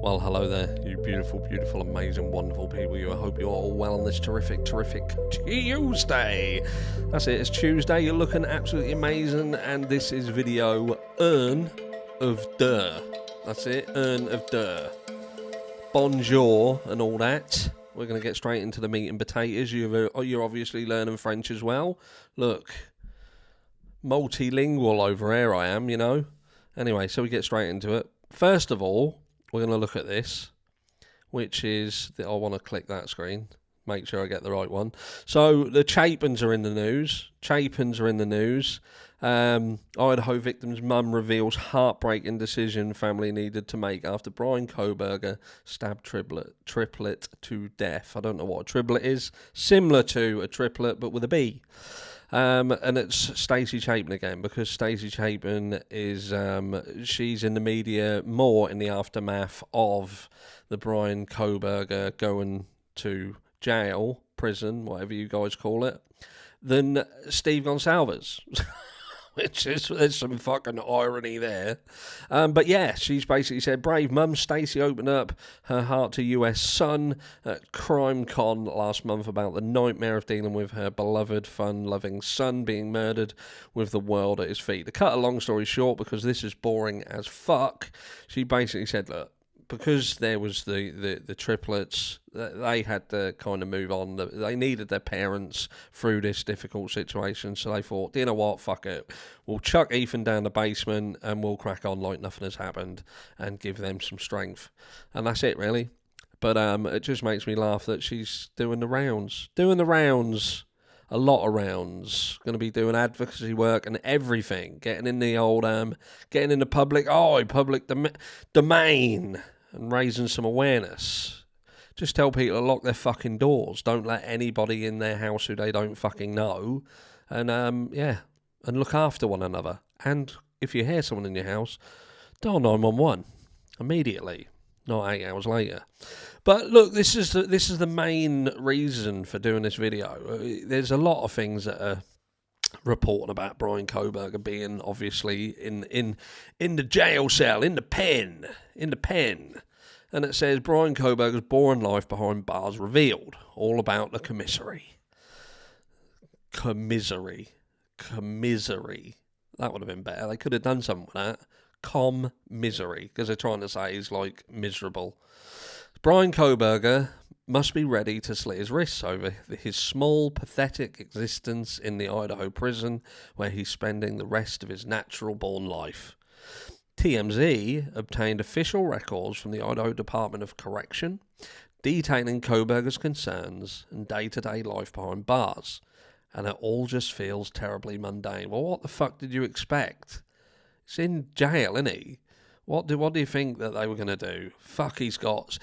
Well, hello there, you beautiful, beautiful, amazing, wonderful people. I hope you're all well on this terrific, terrific Tuesday. That's it, it's Tuesday. You're looking absolutely amazing, and this is video Urn of Dur. That's it, Urn of Dur. Bonjour and all that. We're going to get straight into the meat and potatoes. You're obviously learning French as well. Look, multilingual over here I am, you know. Anyway, so we get straight into it. First of all, we're going to look at this, which is, I want to click that screen, make sure I get the right one. So the Chapins are in the news. Idaho victim's mum reveals heartbreaking decision family needed to make after Bryan Kohberger stabbed triplet to death. I don't know what a triplet is. Similar to a triplet, but with a B. And it's Stacey Chapin again, because Stacey Chapin is, she's in the media more in the aftermath of the Bryan Kohberger going to jail, prison, whatever you guys call it, than Steve Gonsalves. Which is, there's some fucking irony there. But yeah, she's basically said, brave mum Stacey opened up her heart to US son at CrimeCon last month about the nightmare of dealing with her beloved, fun-loving son being murdered with the world at his feet. To cut a long story short, because this is boring as fuck, she basically said, look, because there was the triplets, they had to kind of move on. They needed their parents through this difficult situation, so they thought, do you know what, fuck it. We'll chuck Ethan down the basement and we'll crack on like nothing has happened and give them some strength. And that's it, really. But it just makes me laugh that she's doing the rounds. A lot of rounds. Going to be doing advocacy work and everything. Getting in the old, getting in the public domain and raising some awareness. Just tell people to lock their fucking doors. Don't let anybody in their house who they don't fucking know. And, and look after one another. And if you hear someone in your house, dial 911 immediately, not 8 hours later. But look, this is the main reason for doing this video. There's a lot of things that are reporting about Bryan Kohberger being obviously in the jail cell, in the pen. And it says Bryan Kohberger's boring life behind bars revealed. All about the commissary. That would have been better. They could have done something with that. Misery, because they're trying to say he's like miserable. Bryan Kohberger must be ready to slit his wrists over his small, pathetic existence in the Idaho prison, where he's spending the rest of his natural-born life. TMZ obtained official records from the Idaho Department of Correction, detailing Kohberger's concerns and day-to-day life behind bars, and it all just feels terribly mundane. Well, what the fuck did you expect? He's in jail, isn't he? What do you think that they were going to do? Fuck, he's got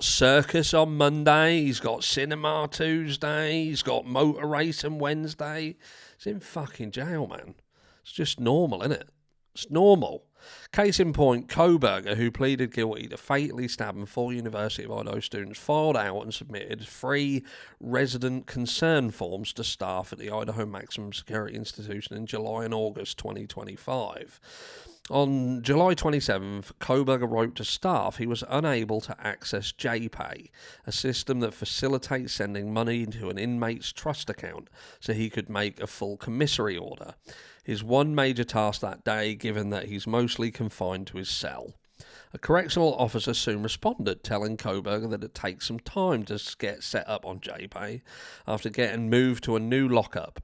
circus on Monday, he's got cinema Tuesday, he's got motor racing Wednesday. He's in fucking jail, man. It's just normal, isn't it? It's normal. Case in point, Kohberger, who pleaded guilty to fatally stabbing 4 University of Idaho students, filed out and submitted 3 resident concern forms to staff at the Idaho Maximum Security Institution in July and August 2025. On July 27th, Kohberger wrote to staff he was unable to access JPay, a system that facilitates sending money into an inmate's trust account so he could make a full commissary order. His one major task that day, given that he's mostly confined to his cell. A correctional officer soon responded, telling Kohberger that it takes some time to get set up on JPay after getting moved to a new lockup.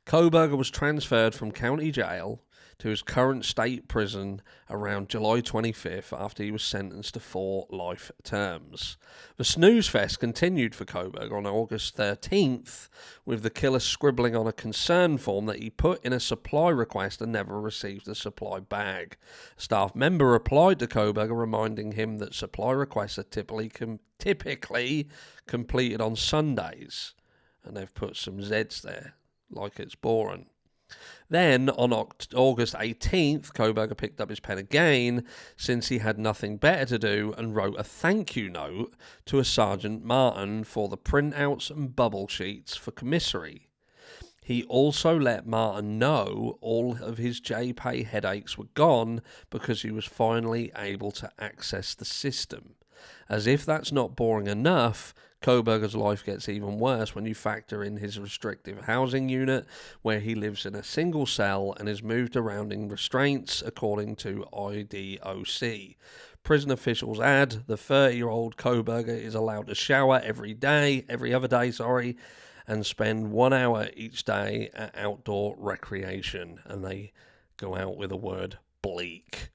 Kohberger was transferred from county jail to his current state prison around July 25th after he was sentenced to 4 life terms. The snooze fest continued for Kohberger on August 13th, with the killer scribbling on a concern form that he put in a supply request and never received a supply bag. A staff member replied to Kohberger, reminding him that supply requests are typically completed on Sundays. And they've put some Zs there, like it's boring. Then, on August 18th, Kohberger picked up his pen again, since he had nothing better to do, and wrote a thank you note to a Sergeant Martin for the printouts and bubble sheets for commissary. He also let Martin know all of his J-Pay headaches were gone because he was finally able to access the system. As if that's not boring enough, Kohberger's life gets even worse when you factor in his restrictive housing unit, where he lives in a single cell and is moved around in restraints, according to IDOC. Prison officials add the 30-year-old Kohberger is allowed to shower every other day, and spend 1 hour each day at outdoor recreation. And they go out with the word bleak.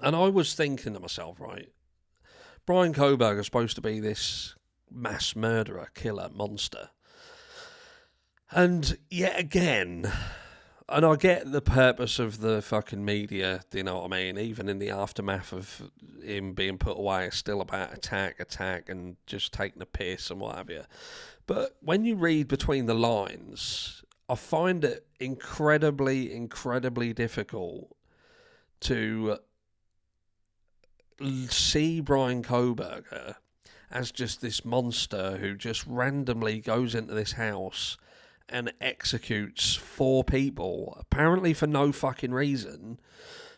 And I was thinking to myself, right, Bryan Kohberger is supposed to be this mass murderer, killer, monster. And yet again, and I get the purpose of the fucking media, do you know what I mean? Even in the aftermath of him being put away, it's still about attack, and just taking a piss and what have you. But when you read between the lines, I find it incredibly, incredibly difficult to see Bryan Kohberger as just this monster who just randomly goes into this house and executes 4 people, apparently for no fucking reason,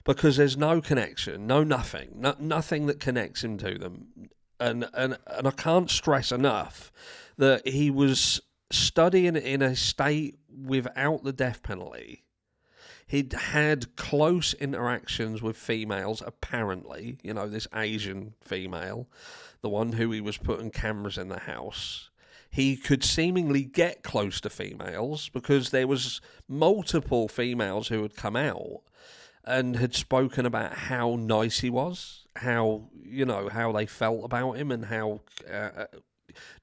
because there's no connection, nothing that connects him to them. And I can't stress enough that he was studying in a state without the death penalty. He'd had close interactions with females, apparently, this Asian female, the one who he was putting cameras in the house. He could seemingly get close to females because there was multiple females who had come out and had spoken about how nice he was, how they felt about him, and how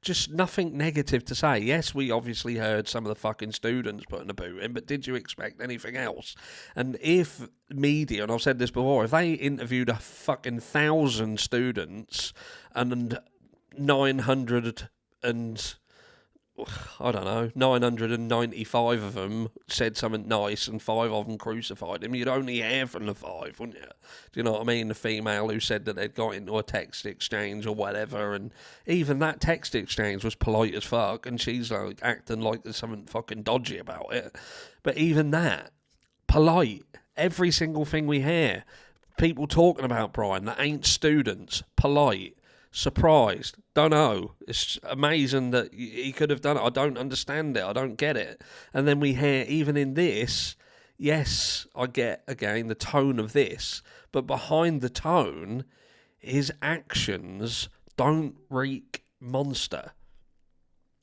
just nothing negative to say. Yes, we obviously heard some of the fucking students putting a boot in, but did you expect anything else? And if media, and I've said this before, if they interviewed a fucking 1,000 students and 900 and... I don't know, 995 of them said something nice and 5 of them crucified him, you'd only hear from the 5, wouldn't you? Do you know what I mean? The female who said that they'd got into a text exchange or whatever, and even that text exchange was polite as fuck, and she's like acting like there's something fucking dodgy about it. But even that, polite. Every single thing we hear, people talking about Bryan that ain't students, polite. Surprised, don't know. It's amazing that he could have done it. I don't understand it. I don't get it. And then we hear, even in this, yes, I get, again, the tone of this, but behind the tone, his actions don't reek monster.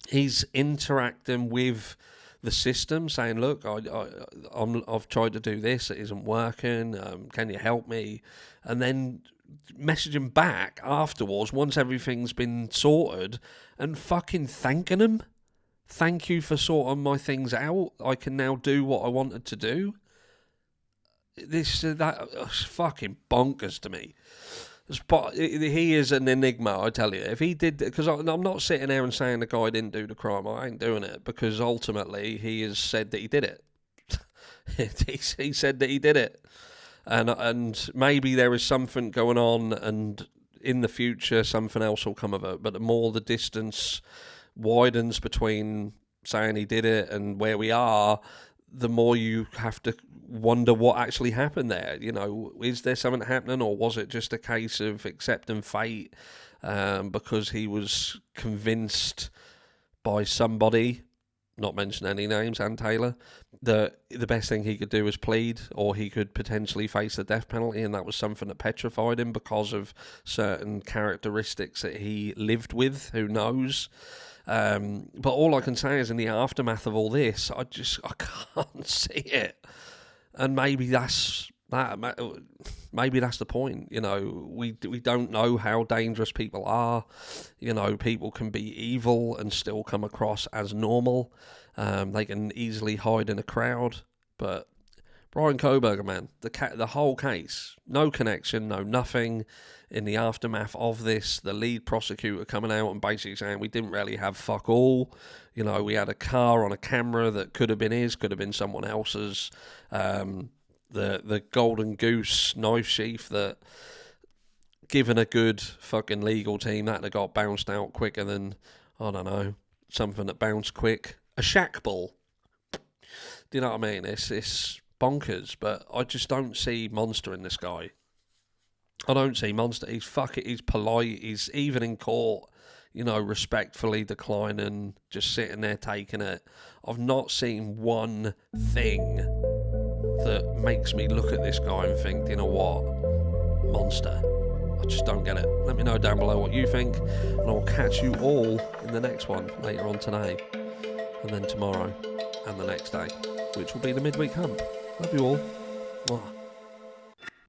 He's interacting with the system, saying, look, I've tried to do this, it isn't working, can you help me? And then messaging back afterwards, once everything's been sorted, and fucking thanking him. Thank you for sorting my things out. I can now do what I wanted to do. It's fucking bonkers to me. But he is an enigma, I tell you. If he did, because I'm not sitting there and saying the guy didn't do the crime. I ain't doing it, because ultimately he has said that he did it. He said that he did it. And maybe there is something going on, and in the future something else will come of it. But the more the distance widens between saying he did it and where we are, the more you have to wonder what actually happened there. Is there something happening, or was it just a case of accepting fate because he was convinced by somebody, not mention any names, and Taylor, that the best thing he could do was plead, or he could potentially face the death penalty, and that was something that petrified him because of certain characteristics that he lived with, who knows. But all I can say is, in the aftermath of all this, I can't see it. And maybe that's the point. We don't know how dangerous people are. People can be evil and still come across as normal. They can easily hide in a crowd. But Bryan Kohberger, man, the whole case, no connection, no nothing. In the aftermath of this, the lead prosecutor coming out and basically saying we didn't really have fuck all. We had a car on a camera that could have been his, could have been someone else's. The golden goose knife sheath that, given a good fucking legal team, that have got bounced out quicker than, I don't know, something that bounced quick. a shack ball. Do you know what I mean? It's bonkers, but I just don't see Monster in this guy. I don't see Monster. He's polite. He's even in court, respectfully declining, just sitting there taking it. I've not seen one thing that makes me look at this guy and think, you know what, Monster. I just don't get it. Let me know down below what you think, and I'll catch you all in the next one later on today, and then tomorrow, and the next day, which will be the midweek hump. Love you all. Mwah.